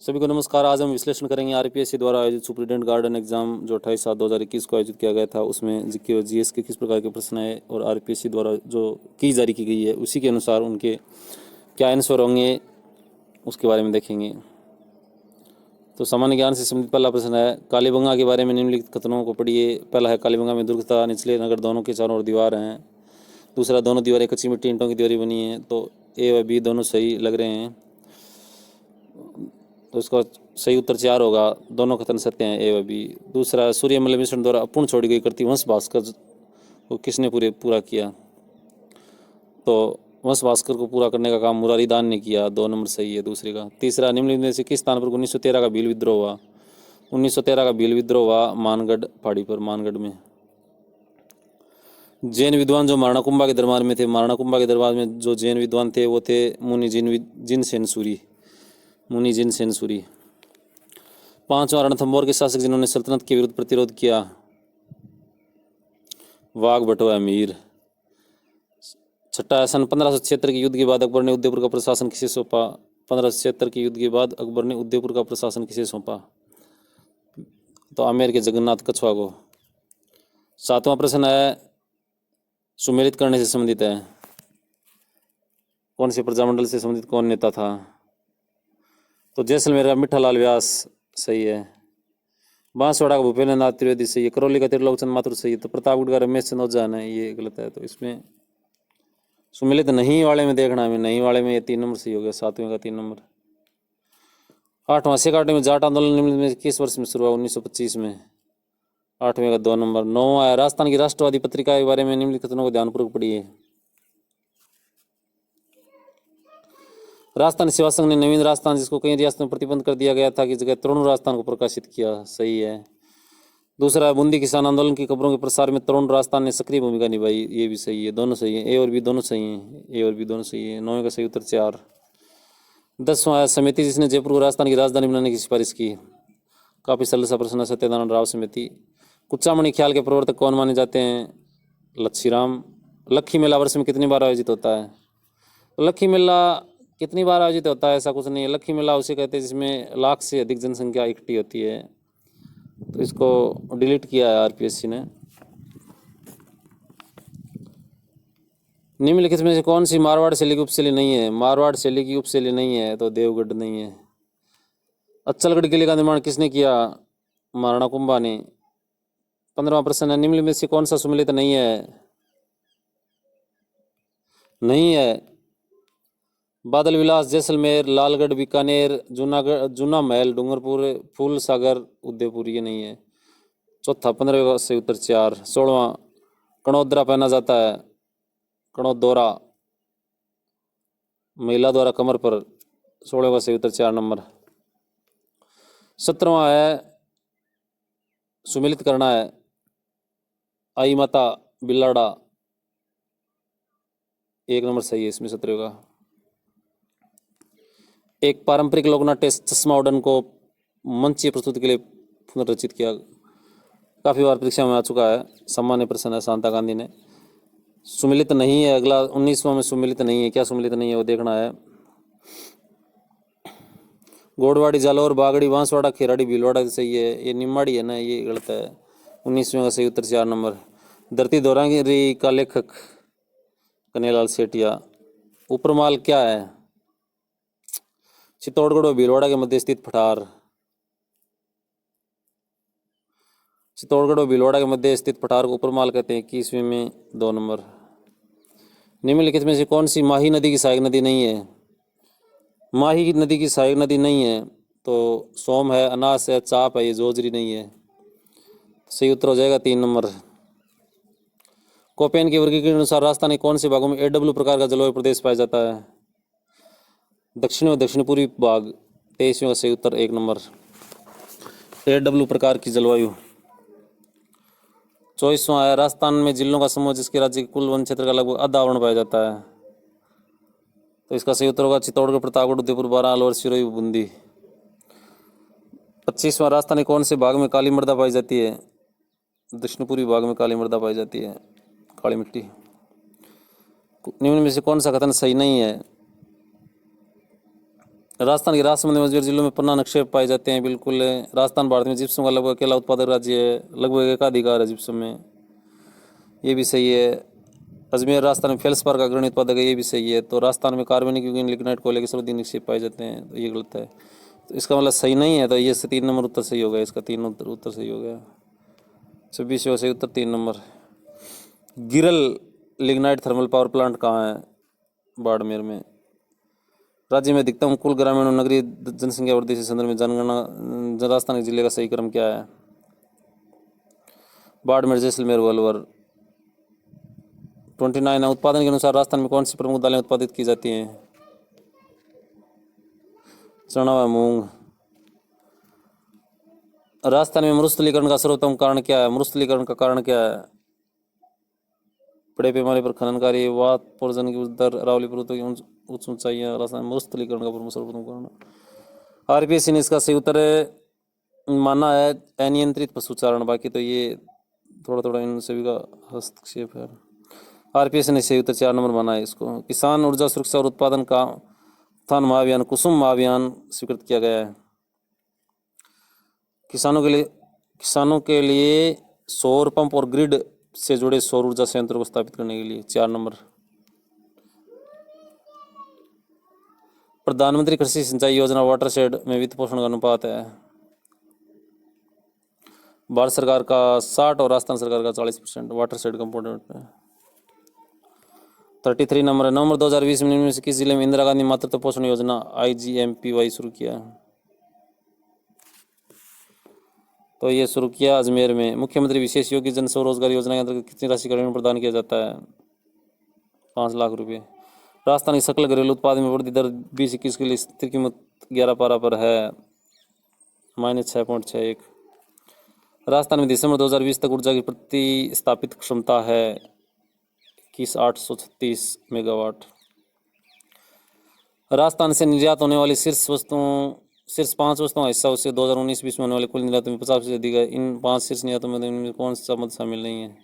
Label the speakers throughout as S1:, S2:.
S1: सभी को नमस्कार। आज हम विश्लेषण करेंगे आरपीएससी द्वारा आयोजित सुपरिटेंडेंट गार्डन एग्जाम जो 28/7/2021 को आयोजित किया गया था। उसमें जीके और जीएस के किस प्रकार के प्रश्न आए और आरपीएससी द्वारा जो की जारी की गई है उसी के अनुसार उनके क्या आंसर होंगे उसके बारे में देखेंगे। तो सामान्य ज्ञान से संबंधित पहला प्रश्न है, कालीबंगा के बारे में निम्नलिखित कथनों को पढ़िए। पहला है, कालीबंगा में दुर्ग तथा निचले नगर दोनों के चारों ओर दीवार हैं। दूसरा, दोनों दीवारें कच्ची मिट्टी ईंटों की दीवारें बनी हैं। तो ए व बी दोनों सही लग रहे हैं, तो इसका सही उत्तर 4 होगा। दोनों कथन सत्य हैं, ए व बी। दूसरा, सूर्यमल्ल मिश्रण द्वारा अपूर्ण छोड़ी गई कृति वंश भास्कर को किसने पूरा किया? तो वंश भास्कर को पूरा करने का काम मुरारी दान ने किया। 2 नंबर सही है दूसरे का। तीसरा, निम्नलिखित में से किस स्थान पर 1913 का भील विद्रोह हुआ? 1913 का भील विद्रोह हुआ मानगढ़ पहाड़ी पर, मानगढ़ में। जैन विद्वान जो महाराणा के दरबार में थे, महाराणा के दरबार में जो जैन विद्वान थे वो थे मुनि जिनसेन सूरी, मुनि जिनसेन सूरी। 5वां, रणथंभौर के शासक जिन्होंने सल्तनत के विरुद्ध प्रतिरोध किया, वाघ भट्ट व मीर। 6, सन 1576 के युद्ध के बाद अकबर ने उदयपुर का प्रशासन किसे सौंपा? 1576 के युद्ध के बाद अकबर ने उदयपुर का प्रशासन किसे सौंपा? तो आमेर के जगन्नाथ कछवा को। 7वां प्रश्न है, सुमेलित करने से संबंधित है। कौन से प्रजामंडल से संबंधित कौन नेता था? तो जैसलमेर का मिठालाल व्यास सही है। बांसवाड़ा का भूपेंद्र नाथ त्रिवेदी सही है। करौली का त्रिलोकचंद माथुर सही है। तो प्रतापगढ़ का रमेश चंद्र ओझा है, ये गलत है। तो इसमें सुमेलित नहीं वाले में देखना है, नहीं वाले में ये 3 नंबर सही हो गया, 7वें का 3 नंबर। 8वां, सेकाटे में जाट आंदोलन निम्नलिखित में किस वर्ष में शुरू हुआ? 1925 में, 8वें का 2 नंबर। 9वां है, राजस्थान की राष्ट्रवादी पत्रिका के बारे में निम्नलिखित कथनों को ध्यानपूर्वक पढ़िए। राजस्थान सेवा संघ ने नवीन राजस्थान, जिसको कई रियासतों में प्रतिबंध कर दिया गया था, की जगह तरुण राजस्थान को प्रकाशित किया, सही है। दूसरा, बूंदी किसान आंदोलन की खबरों के प्रसार में तरुण राजस्थान ने सक्रिय भूमिका निभाई, ये भी सही है। दोनों सही है, ए और बी दोनों सही हैं, ए और बी दोनों सही है। 9वें का सही उत्तर 4। 10वां, समिति जिसने जयपुर को राजस्थान की राजधानी बनाने की सिफारिश की, काफी सरल सा प्रश्न है। सत्यनारायण राव समिति। कुचामणी ख्याल के प्रवर्तक कौन माने जाते हैं? लच्छीराम। लक्खी मेला वर्ष में कितनी बार आयोजित होता है? लक्खी मेला कितनी बार आयोजित होता है ऐसा कुछ नहीं है। लक्खी मेला उसे कहते हैं जिसमें लाख से अधिक जनसंख्या इकट्ठी होती है। तो इसको डिलीट किया है आरपीएससी ने। निम्नलिखित में से कौन सी मारवाड़ शैली की उपशैली नहीं है? मारवाड़ शैली की उपशैली नहीं है, तो देवगढ़ नहीं है। अच्चलगढ़ किले का निर्माण किसने किया? महाराणा कुंभा ने। 15वां प्रश्न है, निम्नलिखित में से कौन सा सुमेलित नहीं है? नहीं है। बादल विलास, जैसलमेर, लालगढ़, बीकानेर, जूनागढ़, जूना महल, डूंगरपुर, फूल सागर, उदयपुर, ये नहीं है। चौथा, 15वें का सही उत्तर 4। 16वां, कणोदरा पहना जाता है, कणोदोरा, महिला द्वारा कमर पर, 16वें का सही उत्तर 4 नंबर। 17वां है, सुमेलित करना है, आई माता, बिलाड़ा, 1 नंबर सही है इसमें 17वें का। एक पारंपरिक लोकनाट्य चश्मा उड़न को मंचीय प्रस्तुति के लिए पुनर्रचित किया, काफी बार परीक्षा में आ चुका है, सामान्य प्रश्न है, शांता गांधी ने। सुमेलित नहीं है अगला, 19वां में सुमेलित नहीं है। क्या सुमेलित नहीं है वो देखना है। गोड़वाड़ी, जालौर, बागड़ी, बांसवाड़ा, खेराड़ी, भीलवाड़ा सही है। ये निम्बाड़ी है ना, ये गलत है। 19वें का सही उत्तर 4 नंबर। धरती धौरागिरी का लेखक कन्हैयालाल सेठिया। उपरमाल क्या है? चित्तौड़गढ़ और भीलवाड़ा के मध्य स्थित पठार, चित्तौड़गढ़ और भीलवाड़ा के मध्य स्थित पठार को उपरमाल कहते हैं। 21वें में 2 नंबर। निम्नलिखित में से कौन सी माही नदी की सहायक नदी नहीं है? माही की नदी की सहायक नदी नहीं है, तो सोम है, अनास है, चाप है, ये जोजरी नहीं है। सही उत्तर हो जाएगा 3 नंबर। कोपेन के वर्गीकरण के अनुसार राजस्थान के कौन से भागों में एडब्ल्यू प्रकार का जलवायु प्रदेश पाया जाता है? दक्षिणी और दक्षिण पूर्वी भाग, 23वें का सही उत्तर 1 नंबर। एडब्ल्यू प्रकार की जलवायु। 24वां है, राजस्थान में जिलों का समूह जिसके राज्य के कुल वन क्षेत्र का लगभग आधा आवरण पाया जाता है। तो इसका सही उत्तर होगा चित्तौड़गढ़, प्रतापगढ़, उदयपुर, बारह, अलवर, सिरोही, बूंदी। 25वां, राजस्थान के कौन से भाग में काली मृदा पाई जाती है? दक्षिण पूर्वी भाग में काली मृदा पाई जाती है, काली मिट्टी। निम्न में से कौन सा कथन सही नहीं है? राजस्थान के राजसमंद में मजबूर जिलों में पन्ना निक्षेप पाए जाते हैं। बिल्कुल राजस्थान भारत में जिप्सम का लगभग अकेला उत्पादक राज्य है, लगभग एकाधिकार है जिप्सम में, ये भी सही है। अजमेर राजस्थान में फेल्सपार का अग्रणी उत्पादक है, ये भी सही है। तो राजस्थान में कार्बनिक यूरेनियम लिग्नाइट कोयले के सर्वाधिक निक्षेप पाए जाते हैं, तो ये गलत है। तो इसका मतलब सही नहीं है, तो ये से 3 नंबर उत्तर सही हो गया, इसका 3 उत्तर सही हो गया। 26 में सही उत्तर 3 नंबर। गिरल लिग्नाइट थर्मल पावर प्लांट कहाँ है? बाड़मेर में। राज्य में अधिकतम कुल ग्रामीण और नगरीय जनसंख्या वृद्धि से संदर्भ में जनगणना राजस्थान के जिले का सही क्रम क्या है? बाड़मेर, जैसलमेर, अलवर। 29 उत्पादन के अनुसार राजस्थान में कौन सी प्रमुख दालें उत्पादित की जाती हैं? चना व मूंग। राजस्थान में मरुस्थलीकरण का सर्वोत्तम कारण क्या है? मरुस्थलीकरण का कारण क्या है? बड़े पैमाने पर खनन कार्य, वात पोर्जन की उच्च दर, अरावली पर्वतों की उच्च ऊंचाइयां। राजस्थान में मरुस्थलीकरण का प्रमुख सर्वोत्तम कारण। आरपीएससी ने इसका सही उत्तर माना है अनियंत्रित पशुचारण, बाकी तो ये थोड़ा थोड़ा इन सभी का हस्तक्षेप है। आरपीएससी ने सही उत्तर 4 नंबर माना है इसको। किसान ऊर्जा सुरक्षा और उत्पादन का उत्थान महाअभियान कुसुम महाअभियान स्वीकृत किया गया है। किसानों के लिए सौर पंप और ग्रिड से जुड़े सौर ऊर्जा संयंत्रों को स्थापित करने के लिए 4 नंबर। प्रधानमंत्री कृषि सिंचाई योजना वाटरशेड में वित्त पोषण का अनुपात है भारत सरकार का 60 और राजस्थान सरकार का 40% वाटरशेड कंपोनेंट है। 33 नंबर है। नवंबर 2020 में निम्न में से किस जिले में इंदिरा गांधी मातृत्व पोषण योजना IGMPY शुरू किया? तो ये शुरू किया अजमेर में। मुख्यमंत्री विशेष योगी जन स्वरोजगार योजना के अंतर्गत कितनी राशि का ऋण प्रदान किया जाता है? 5 लाख रुपए। राजस्थान की सकल घरेलू उत्पाद में वृद्धि दर 2021 के लिए स्थिर कीमत 11 पारा पर है -6.61। राजस्थान में दिसंबर 2020 तक ऊर्जा की प्रतिस्थापित क्षमता है 21,836 मेगावाट। राजस्थान से निर्यात होने वाली शीर्ष 5 वस्तुओं का हिस्सा उससे 2019-20 में होने वाले कुल निर्यातों में 50% अधिक है। इन 5 शीर्ष निर्यातों में इनमें कौन सा मद शामिल नहीं है?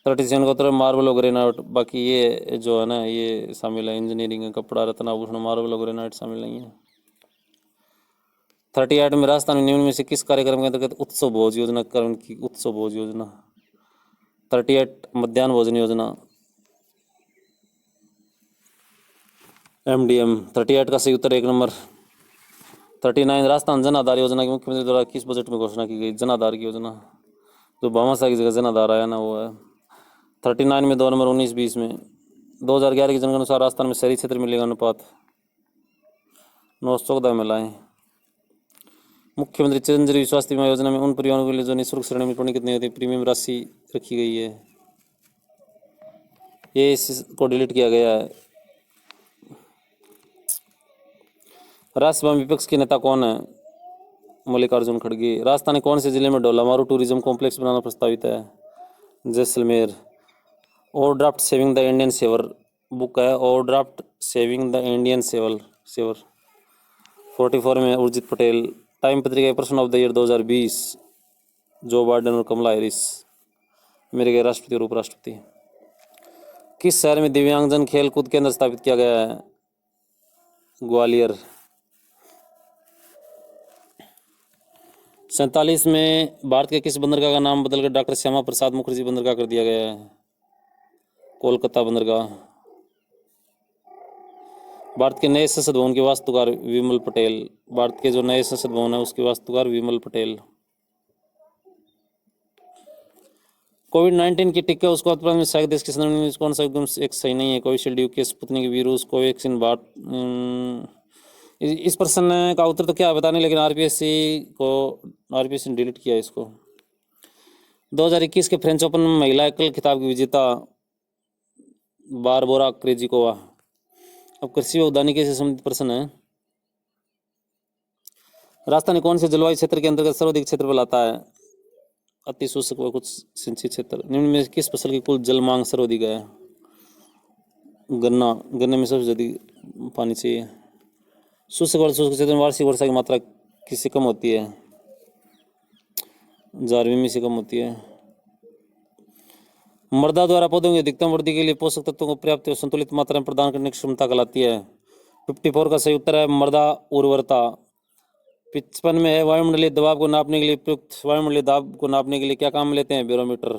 S1: 37 का उत्तर मार्बल और ग्रेनाइट, बाकी ये जो है ना ये शामिल है। इंजीनियरिंग, कपड़ा, रत्न आभूषण, मार्बल और ग्रेनाइट शामिल नहीं है। 38 में राजस्थान में निम्न में से किस कार्यक्रम के अंतर्गत उत्सव भोज योजना करण की? उत्सव भोज योजना 38 मध्याह्न भोजन योजना MDM। 38 का सही उत्तर 1 नंबर। 39 राजस्थान जन आधार योजना की मुख्यमंत्री द्वारा किस बजट में घोषणा की गई? जन आधार की योजना, जो भामाशाह की जगह जन आधार आया ना, वो है। 39 में 2 नंबर 19-20 में। 2011 की जनगणना के अनुसार राजस्थान में शहरी क्षेत्र में लिंगानुपात 914 महिलाएं। मुख्यमंत्री चिरंजीवी स्वास्थ्य बीमा योजना में उन परिवारों के लिए जो निःशुल्क श्रेणी में टिप्पणी कितनी होती है? प्रीमियम राशि रखी गई है, ये इसको डिलीट किया गया है। राज्यसभा में विपक्ष के नेता कौन है? मल्लिकार्जुन खड़गे। राजस्थान के कौन से जिले में ढोलामारू टूरिज्म कॉम्प्लेक्स बनाना प्रस्तावित है? Jaisalmer. Overdraft saving the Indian saver book है, overdraft saving the Indian saver. 44 में उर्जित पटेल। टाइम पत्रिका person of the year 2020 Joe Biden और कमला हैरिस, अमेरिका के राष्ट्रपति और उपराष्ट्रपति। किस शहर में दिव्यांगजन खेल कूद केंद्र स्थापित किया गया है? ग्वालियर। 47 में भारत के किस बंदरगाह का नाम बदलकर डॉक्टर श्यामा प्रसाद मुखर्जी बंदरगाह कर दिया गया है? कोलकाता बंदरगाह। भारत के नए संसद भवन के वास्तुकार विमल पटेल। भारत के जो नए संसद भवन है उसके वास्तुकार विमल पटेल। कोविड-19 के टीके उसको उत्पादन में सहायक देश के संदर्भ में कौन सा एकदम एक सही नहीं है? कोविशील्ड, यूके, स्पुतनिक वी, रूस, कोवैक्सीन, भारत। इस प्रश्न का उत्तर तो क्या बता नहीं, लेकिन आरपीएससी ने डिलीट किया इसको। 2021 के फ्रेंच ओपन में महिला एकल खिताब की विजेता बारबोरा क्रेजिकोवा। अब कृषि व उद्यानिकी से संबंधित प्रश्न है। राजस्थान कौन से जलवायु क्षेत्र के अंतर्गत सर्वाधिक क्षेत्रफल आता है? अति शुष्क व कुछ सिंचित क्षेत्र। निम्न में किस फसल की कुल जल मांग सर्वाधिक है? गन्ने में सबसे ज्यादा पानी चाहिए। शुष्क व शुष्क क्षेत्र में वार्षिक वर्षा की मात्रा किससे कम होती है? 1000 मिमी से कम होती है। मृदा द्वारा पौधों की अधिकतम वृद्धि के लिए पोषक तत्वों को पर्याप्त और संतुलित मात्रा में प्रदान करने की क्षमता कहलाती है 54 का सही उत्तर है मृदा उर्वरता। 55 में है वायुमंडलीय दबाव को नापने के लिए प्रयुक्त वायुमंडलीय दाब को नापने के लिए क्या काम में लेते हैं? बैरोमीटर।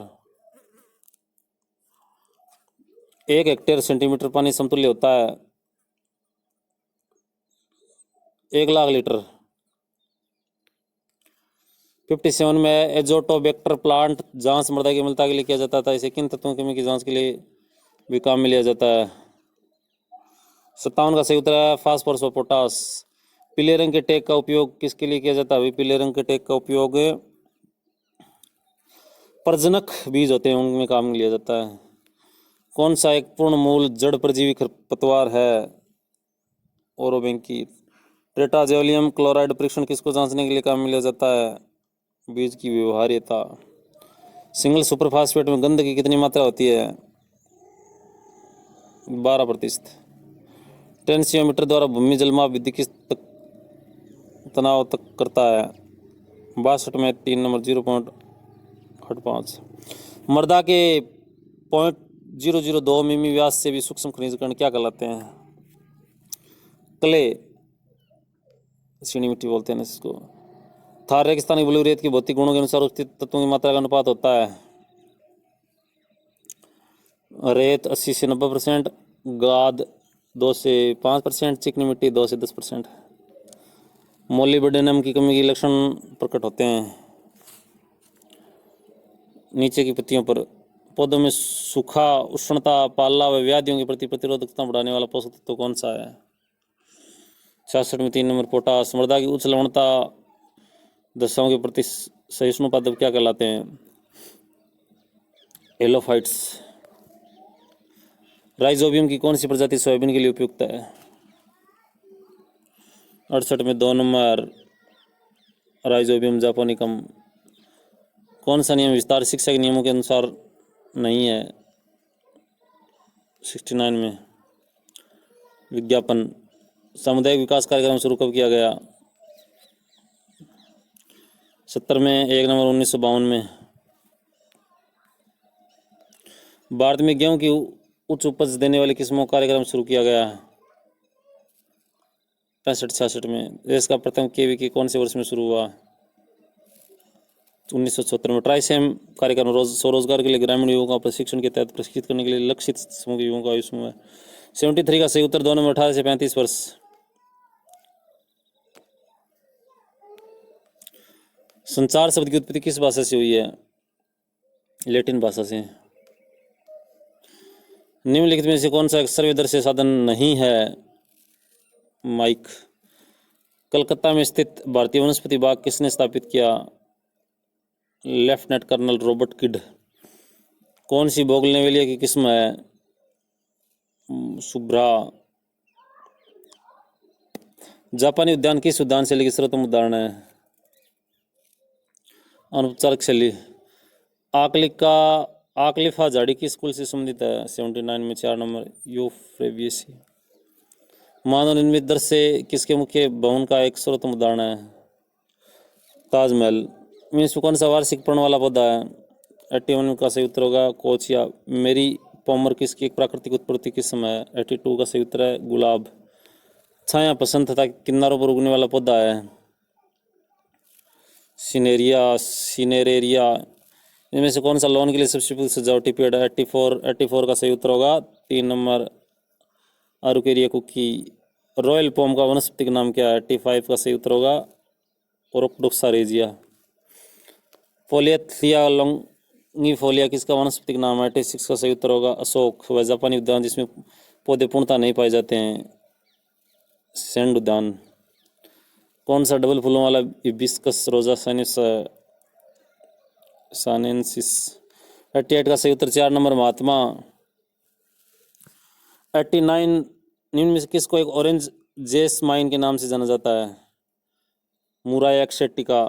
S1: 1 हेक्टेयर सेंटीमीटर पानी समतुल्य होता है 1 लाख लीटर। 57 में एजोटोबैक्टर प्लांट जांच मृदा की अम्लता के लिए किया जाता था। इसे किन तत्वों की जांच के लिए भी काम में लिया जाता है? 57 का सही उत्तर है फास्फोरस और पोटास। पीले रंग के टैग का उपयोग किसके लिए किया जाता है? पीले रंग के टैग का उपयोग प्रजनक बीज होते हैं उनमें काम में लिया जाता है। कौन सा एक पूर्ण मूल जड़ परजीवी खरपतवार है? ओरोबेंकी। ट्रेटाजोलियम क्लोराइड परीक्षण किसको जांचने के लिए काम में लिया जाता है? बीज की व्यवहार्यता। सिंगल सुपरफास्फेट में गंध की कितनी मात्रा होती है? 12%। टेंसियोमीटर द्वारा भूमि जलमाप विधि किस तनाव तक करता है? 62 में 3 नंबर 0.85। मृदा के 0.002 मिमी व्यास से भी सूक्ष्म खनिज कण क्या कहलाते हैं? क्ले, चीनी मिट्टी बोलते हैं इसको। थार रेगिस्तान की बलुई रेत की भौतिक गुणों के अनुसार उपस्थित तत्वों की मात्रा का अनुपात होता है? रेत 80 से 90%, गाद 2 से 5%, चिकनी मिट्टी 2 से 10%। मोलिब्डेनम की कमी के लक्षण प्रकट होते हैं नीचे की पत्तियों पर। पौधों में सूखा, उष्णता, पाला व व्याधियों के प्रति प्रतिरोधकता बढ़ाने वाला पोषक तत्व कौन सा है? 66 में 3 नंबर पोटास। मृदा की उच्च लवणता दशाओं के प्रति सहिष्णु पादप क्या कहलाते हैं? एलोफाइट्स। राइजोबियम की कौन सी प्रजाति सोयाबीन के लिए उपयुक्त है? 68 में 2 नंबर राइजोबियम जापोनिकम। कौन सा नियम विस्तार शिक्षा के नियमों के अनुसार नहीं है? 69 में। विज्ञापन। सामुदायिक विकास कार्यक्रम शुरू कब किया गया? 70 में 1 नंबर 1952 में। भारत में गेहूं की उच्च उपज देने वाली किस्मों का कार्यक्रम शुरू किया गया है? 65-66 में। देश का प्रथम केवीके कौन से वर्ष में शुरू हुआ? 1974 में। ट्राइसेम कार्यक्रम स्वरोजगार के लिए ग्रामीण युवकों का प्रशिक्षण के तहत प्रशिक्षित करने के लिए लक्षित समूह के युवकों का आयु समूह है। 73 का सही उत्तर 2 नंबर 18 से 35 वर्ष। संचार शब्द की उत्पत्ति किस भाषा से हुई है? लैटिन भाषा से। निम्नलिखित में से कौन सा एक सर्वदर्शी साधन नहीं है? माइक। कलकत्ता में स्थित भारतीय वनस्पति बाग किसने स्थापित किया? Lieutenant colonel Robert Kyd. कौन सी बोगनवेलिया की किस्म है? शुभ्रा। जापानी उद्यान किस उद्यान शैली की सर्वोत्तम उदाहरण है? अनौपचारिक शैली। आकलिफा झाड़ी किस स्कूल से संबंधित है? 79 में 4 नंबर यूफ्रेबियसी। मानव निर्मित दृश्य से किसके मुख्य भवन का एक सर्वोत्तम उदाहरण है? ताजमहल। मीन्स कौन सा वार्षिक पर्ण वाला पौधा है? 81 का सही उत्तर होगा कोचिया। मेरी पॉमर किसकी एक प्राकृतिक उत्पत्ति किस्म है? 82 का सही उत्तर है गुलाब। छाया पसंद तथा किनारों पर उगने वाला पौधा है? सिनेरेरिया। इनमें से कौन सा लॉन के लिए सबसे उपयुक्त सजावटी पेड़ है? 84 का सही उत्तर होगा 3 नंबर आरुकेरिया कुकी। रॉयल पॉम का वनस्पतिक नाम क्या है? 85 का सही उत्तर होगा ओरोक्डोक्सा रेजिया। फोलियाथिया लॉन्गिफोलिया किसका वनस्पतिक नाम है? 86 का सही उत्तर होगा अशोक। वह जापानी उद्यान जिसमें पौधे पूर्णतः नहीं पाए जाते हैं? सैंड उद्यान। कौन सा डबल फूलों वाला हिबिस्कस रोजा सानेंसिस? 88 का सही उत्तर 4 नंबर महात्मा। 89 निम्न में से किसको एक ऑरेंज जेसमाइन के नाम से जाना जाता है? मुराया एक्सेटिका।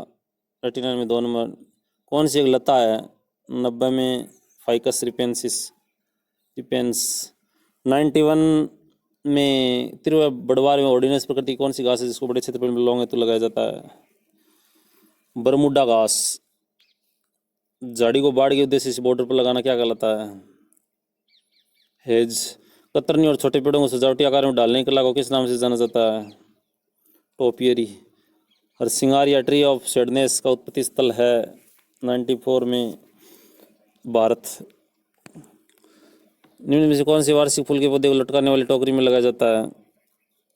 S1: 89 में 2 नंबर। कौन सी एक लता है? 90 में फाइकस रिपेंस। 91 में तिरुवा बड़वार में ऑर्डिनेंस प्रकृति कौन सी घास है जिसको बड़े क्षेत्रफल में लॉन्ग हेतु लगाया जाता है? बरमुडा घास। झाड़ी को बाढ़ के उद्देश्य से बॉर्डर पर लगाना क्या कहलाता है? हेज। कतरनी और छोटे पेड़ों को सजावटी आकार में डालने की कला को किस नाम से जाना जाता है? टोपियरी। और सिंगार या ट्री ऑफ सैडनेस का उत्पत्ति स्थल है 94 में भारत। निम्न में से कौन से वार्षिक फूल के पौधे को लटकाने वाली टोकरी में लगाया जाता है?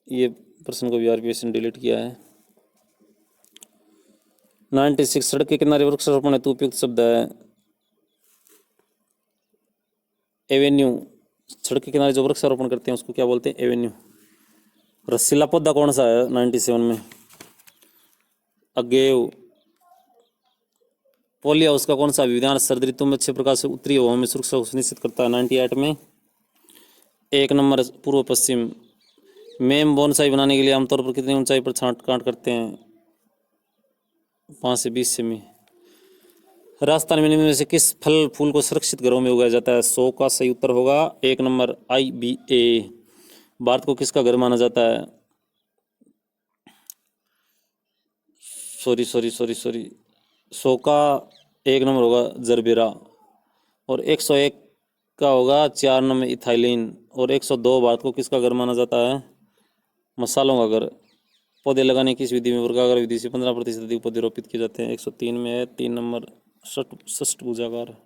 S1: ये प्रश्न को VRPSC ने डिलीट किया है। 96 सड़क के किनारे वृक्षारोपण हेतु उपयुक्त शब्द है एवेन्यू। सड़क के किनारे जो वृक्षारोपण करते हैं उसको क्या बोलते हैं? एवेन्यू। रसीला पौधा कौन सा है 97 में? अगेव। पोली हाउस का कौन सा विधान शरद ऋतु में अच्छे प्रकार से उत्तरी हवा में सुरक्षा को सुनिश्चित करता है? 98 में। 1 नंबर पूर्व पश्चिम। मेम बोनसाई बनाने के लिए आमतौर पर कितनी ऊंचाई पर छांट काट करते हैं? 5 से 20 सेमी। राजस्थान में निम्न में से किस फल फूल को सुरक्षित घरों में उगाया जाता है? 100 का सही उत्तर होगा 1 नंबर IBA। भारत को किसका घर माना जाता है? सॉरी 100 का 1 नंबर होगा जरबेरा। और 101 का होगा 4 नंबर इथाइलिन। और 102 भारत को किसका घर माना जाता है? मसालों का घर। पौधे लगाने की इस विधि में वर्गाकार विधि से 15% अधिक पौधे रोपित किए जाते हैं। 103 में है 3 नंबर षष्ठभुजाकार।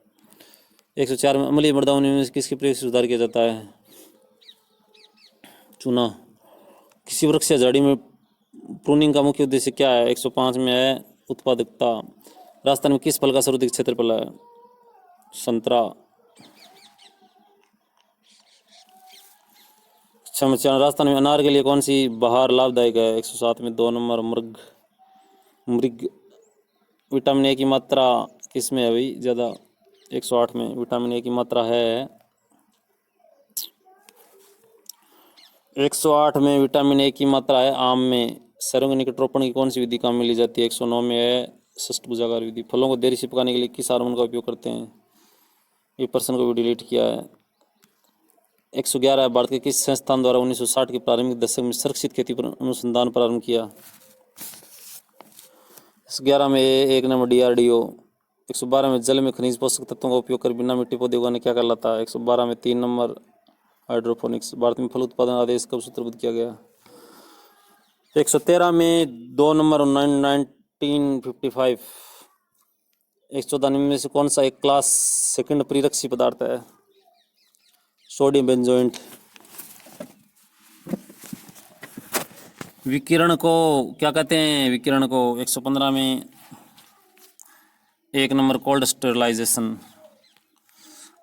S1: 104 में अम्लीय मृदा में किसके प्रयोग से सुधार किया जाता है? चूना। किसी वृक्ष या झाड़ी में प्रूनिंग का मुख्य उद्देश्य क्या है? 105 में है उत्पादकता। राजस्थान में किस फल का सर्वाधिक क्षेत्रफल है? संतरा। राजस्थान में अनार के लिए कौन सी बहार लाभदायक है? 107 में 2 नंबर मृग। विटामिन ए की मात्रा किस में है भाई ज़्यादा? 108 में विटामिन ए की मात्रा है 108 में विटामिन ए की मात्रा है आम में। सर्वांग निकटरोपण की कौन सी विधि काम में ली जाती है? 109 में है षष्ठभुजाकार विधि। फलों को देरी से पकाने के लिए किस हार्मोन का उपयोग करते हैं? ये प्रश्न को भी डिलीट किया है। 111 है भारत के किस संस्थान द्वारा 1960 के प्रारंभिक दशक में सुरक्षित खेती पर अनुसंधान प्रारंभ किया? 11 में 1 नंबर DRDO। 112 में जल में खनिज पोषक तत्वों का उपयोग कर बिना मिट्टी पौधे उगाने क्या कहलाता है? 112 में 3 नंबर हाइड्रोपोनिक्स। भारत में फल उत्पादन आदेश कब सूत्रबद्ध किया गया? 113 में 2 नंबर 1955। 114 में से कौन सा एक क्लास सेकंड परिरक्षी पदार्थ है? Sodium benzoate. विकिरण को क्या कहते हैं? विकिरण को 115 में 1 नंबर कोल्ड स्टेरिलाइजेशन।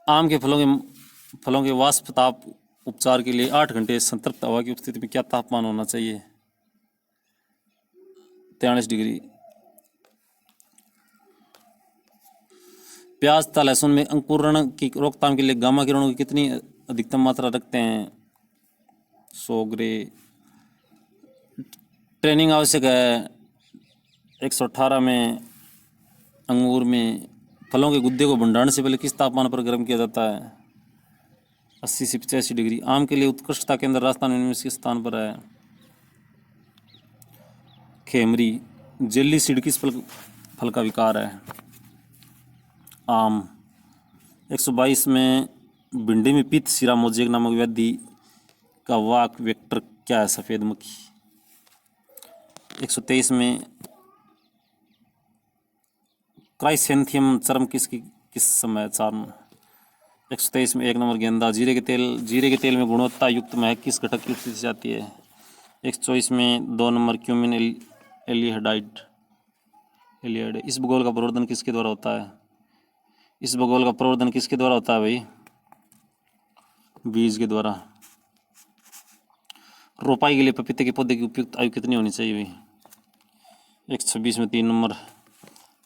S1: आम के फलों के वाष्प ताप उपचार के लिए 8 घंटे संतृप्त हवा की उपस्थिति में क्या तापमान होना चाहिए? 43 डिग्री। प्याज तथा लहसुन में अंकुरण की रोकथाम के लिए गामा किरणों की कितनी अधिकतम मात्रा रखते हैं? 100 ग्रे। ट्रेनिंग आवश्यक है 118 में अंगूर में। फलों के गुद्दे को भंडारण से पहले किस तापमान पर गर्म किया जाता है? 80 से 85 डिग्री। आम के लिए उत्कृष्टता केंद्र राजस्थान में किस स्थान पर है? खेमरी। जेली सीड किस फल का विकार है? आम। 122 में भिंडी में पित्त सीरा मोजेक नामक व्याधि का वाक वेक्टर क्या है? सफेद मक्खी। 123 में क्राइसेंथियम चरम किस समय चार्म? 123 में 1 नंबर गेंदा। जीरे के तेल में गुणवत्ता युक्त महक किस घटक की उपस्थिति से आती है? 124 में 2 नंबर क्यूमिन एल्डिहाइड। इस भूगोल का प्रवर्धन किसके द्वारा होता है? इस भूगोल का प्रवर्धन किसके द्वारा होता है भाई? बीज के द्वारा। रोपाई के लिए पपीते के पौधे की उपयुक्त आयु कितनी होनी चाहिए भाई? 126 में 3 नंबर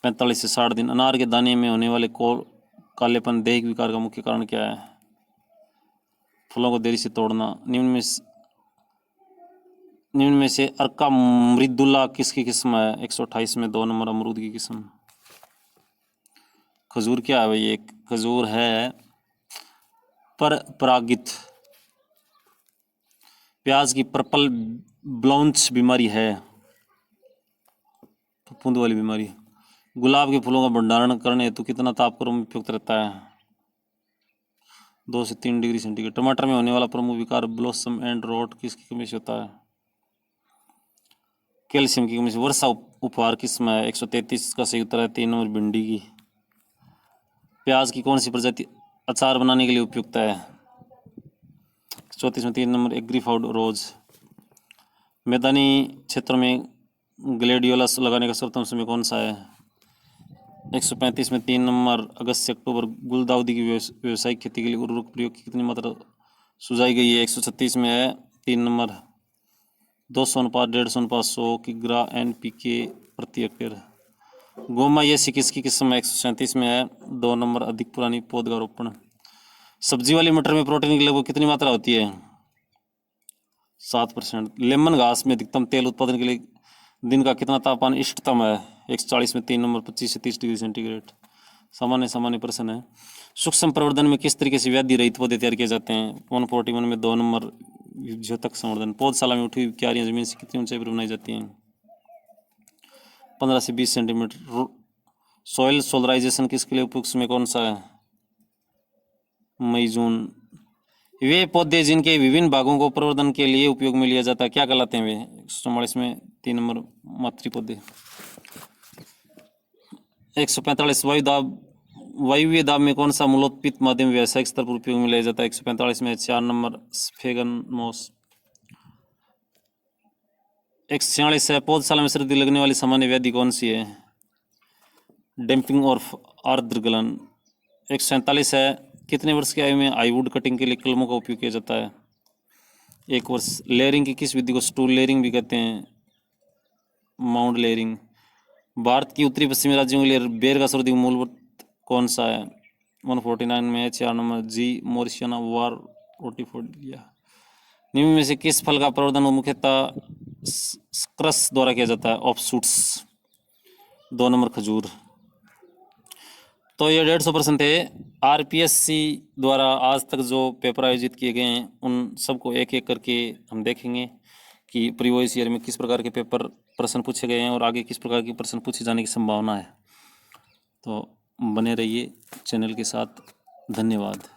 S1: 45 से 60 दिन। अनार के दाने में होने वाले कालेपन दैहिक विकार का मुख्य कारण क्या है? फलों को देरी से तोड़ना। निम्न में से अर्का मृदुला किसकी किस्म है? 128 में 2 नंबर अमरूद की किस्म। खजूर क्या है भाई? एक खजूर है परागित। प्याज की पर्पल ब्लाउंच बीमारी है फफूंद वाली बीमारी। गुलाब के फूलों का भंडारण करने हेतु कितना तापक्रम उपयुक्त रहता है? 2 से 3 डिग्री सेंटीग्रेड। टमाटर में होने वाला प्रमुख विकार ब्लॉसम एंड रोट किसकी कमी से होता है? कैल्शियम की कमी से। वर्षा उपहार किस्म है? 133 का सही उत्तर है 3 नंबर भिंडी की। प्याज की कौन सी प्रजाति अचार बनाने के लिए उपयुक्त है? 34 में 3 नंबर एग्रीफाउड रोज। मैदानी क्षेत्रों में ग्लेडियोलस लगाने का सर्वोत्तम समय कौन सा है? 135 में 3 नंबर अगस्त से अक्टूबर। गुलदाउदी की व्यावसायिक खेती के लिए उर्वरक प्रयोग की कितनी मात्रा सुझाई गई है? 136 में है 3 नंबर 200 अनुपात 150 अनुपात 100 किग्रा NPK प्रति हेक्टेयर। गोमायसी किसकी किस्म है? 137 में है 2 नंबर अधिक पुरानी पौधरोपण। सब्जी वाली मटर में प्रोटीन की लगभग कितनी मात्रा होती है? 7%। लेमन घास में अधिकतम तेल उत्पादन के लिए दिन का कितना तापमान इष्टतम है? 140 में 3 नंबर 25 से 30 डिग्री सेंटीग्रेड। सामान्य प्रश्न है। सूक्ष्म प्रवर्धन में किस तरीके से व्याधि रहित पौधे तैयार किए जाते हैं? 141 में 2 नंबर द्योतक संवर्धन। पौधशाला में उठी हुई क्यारियां जमीन से कितनी ऊंचाई पर बनाई जाती हैं? 15 से 20 सेंटीमीटर। सॉइल सोलराइजेशन किसके लिए उपयुक्त समय कौन सा है? मई जून। वे पौधे जिनके विभिन्न भागों को प्रवर्धन के लिए उपयोग में लिया जाता है क्या कहलाते हैं वे? 144 में 3 नंबर मातृ पौधे। 145 वायुव्य दाब में कौन सा मूलोत्पित माध्यम व्यावसायिक स्तर पर उपयोग में लिया जाता है? 145 में 4 नंबर स्फेगनमोस। 146 है पौधशाला में सर्दी लगने वाली सामान्य व्याधि कौन सी है? डैम्पिंग और आर्द्र गलन। 147 है कितने वर्ष की आयु में हाईवुड कटिंग के लिए कलमों का उपयोग किया जाता है? 1 वर्ष। लेयरिंग की किस विधि को स्टूल लेयरिंग भी कहते हैं? Mound layering. भारत की उत्तरी पश्चिमी राज्यों के लिए बेर का सर्वाधिक मूलभूत कौन सा है? 149 में 4 नंबर जी मोरिशियाना वार रोटिफोलिया। निम्न में से किस फल का प्रवर्धन मुख्यतः क्रस द्वारा किया जाता है? ऑफशूट्स। 2 नंबर खजूर। तो ये 150 प्रश्न थे। RPSC द्वारा आज तक जो पेपर आयोजित किए गए हैं उन सबको एक एक करके हम देखेंगे कि प्रीवियस ईयर में किस प्रकार के पेपर प्रश्न पूछे गए हैं और आगे किस प्रकार के प्रश्न पूछे जाने की संभावना है। तो बने रहिए चैनल के साथ। धन्यवाद।